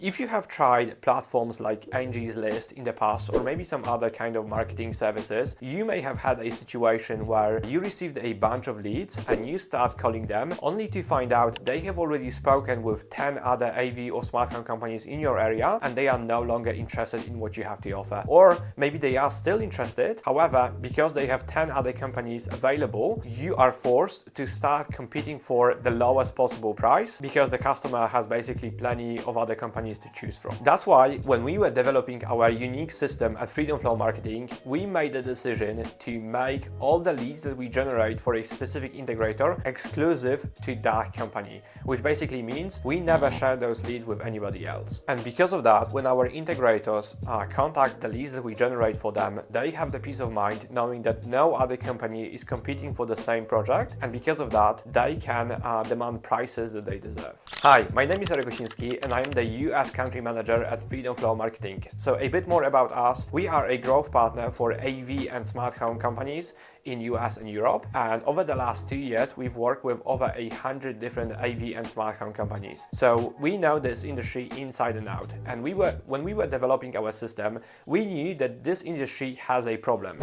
If you have tried platforms like Angie's List in the past, or maybe some other kind of marketing services, you may have had a situation where you received a bunch of leads and you start calling them only to find out they have already spoken with 10 other AV or smart home companies in your area and they are no longer interested in what you have to offer. Or maybe they are still interested, however, because they have 10 other companies available, you are forced to start competing for the lowest possible price because the customer has basically plenty of other companies to choose from. That's why when we were developing our unique system at Freedom Flow Marketing, we made the decision to make all the leads that we generate for a specific integrator exclusive to that company, which basically means we never share those leads with anybody else. And because of that, when our integrators contact the leads that we generate for them, they have the peace of mind knowing that no other company is competing for the same project, and because of that, they can demand prices that they deserve. Hi, my name is Jarek Osiński and I am the US Country Manager at Freedom Flow Marketing. So a bit more about us. We are a growth partner for AV and smart home companies in US and Europe, and over the last 2 years we've worked with over 100 different AV and smart home companies. So we know this industry inside and out, and when we were developing our system, we knew that this industry has a problem.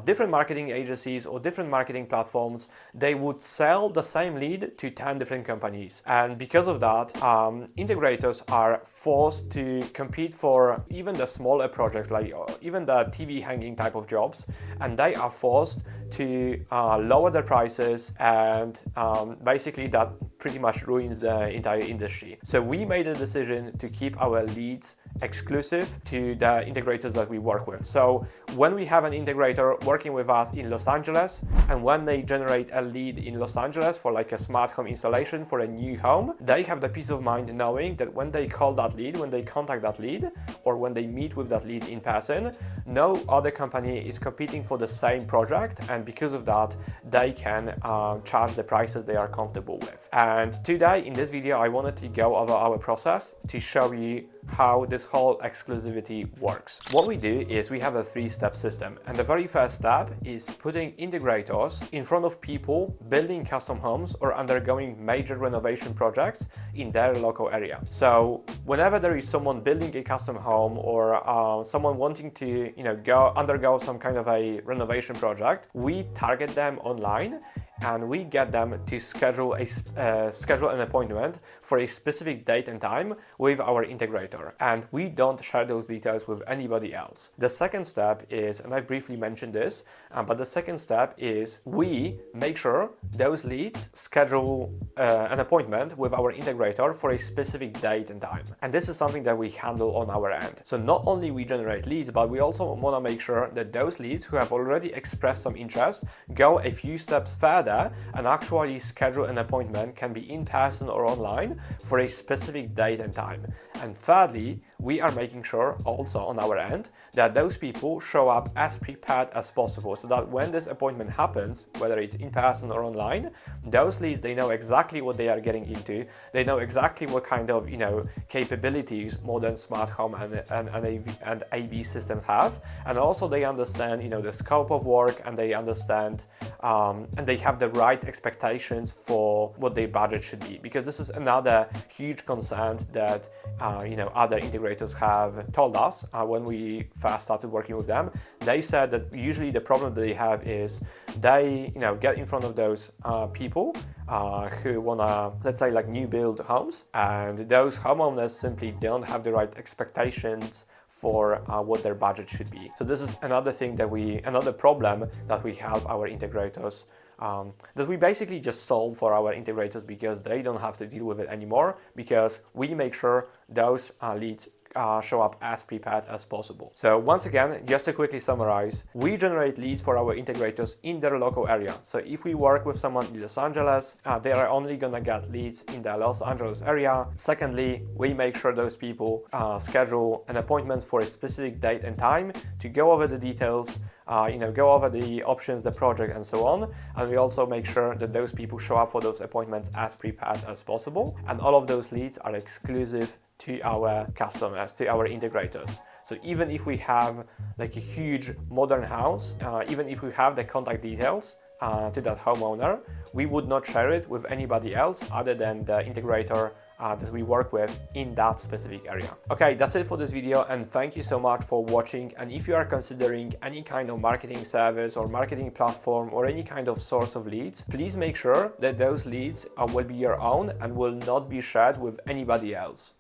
Different marketing agencies or different marketing platforms, they would sell the same lead to 10 different companies, and because of that, integrators are forced to compete for even the smaller projects, like even the TV hanging type of jobs, and they are forced to lower their prices, and basically that pretty much ruins the entire industry. So we made a decision to keep our leads exclusive to the integrators that we work with. So when we have an integrator working with us in Los Angeles, and when they generate a lead in Los Angeles for like a smart home installation for a new home, they have the peace of mind knowing that when they call that lead, when they contact that lead, or when they meet with that lead in person, no other company is competing for the same project, and because of that, they can charge the prices they are comfortable with. And today in this video, I wanted to go over our process to show you how this whole exclusivity works. What we do is we have a 3-step system, and the very first step is putting integrators in front of people building custom homes or undergoing major renovation projects in their local area. So whenever there is someone building a custom home or someone wanting to undergo some kind of a renovation project, we target them online and we get them to schedule an appointment for a specific date and time with our integrator, and we don't share those details with anybody else. The second step is, and I briefly mentioned this, but the second step is we make sure those leads schedule an appointment with our integrator for a specific date and time, and this is something that we handle on our end. So not only we generate leads, but we also want to make sure that those leads who have already expressed some interest go a few steps further and actually schedule an appointment, can be in person or online, for a specific date and time. And thirdly, we are making sure also on our end that those people show up as prepared as possible, so that when this appointment happens, whether it's in person or online, those leads, they know exactly what they are getting into, they know exactly what kind of capabilities modern smart home and AV systems have, and also they understand the scope of work, and they understand and they have the right expectations for what their budget should be, because this is another huge concern that other integrators have told us when we first started working with them. They said that usually the problem that they have is they get in front of those people who wanna, let's say, like new build homes, and those homeowners simply don't have the right expectations for what their budget should be. So this is another problem that we help our integrators, that we basically just solve for our integrators, because they don't have to deal with it anymore, because we make sure those leads show up as prepared as possible. So once again, just to quickly summarize, we generate leads for our integrators in their local area. So if we work with someone in Los Angeles, they are only gonna get leads in the Los Angeles area. Secondly, we make sure those people schedule an appointment for a specific date and time to go over the details, go over the options, the project, and so on. And we also make sure that those people show up for those appointments as prepared as possible. And all of those leads are exclusive to our customers, to our integrators. So even if we have like a huge modern house, even if we have the contact details to that homeowner, we would not share it with anybody else other than the integrator that we work with in that specific area. Okay, that's it for this video, and thank you so much for watching. And if you are considering any kind of marketing service or marketing platform or any kind of source of leads, please make sure that those leads will be your own and will not be shared with anybody else.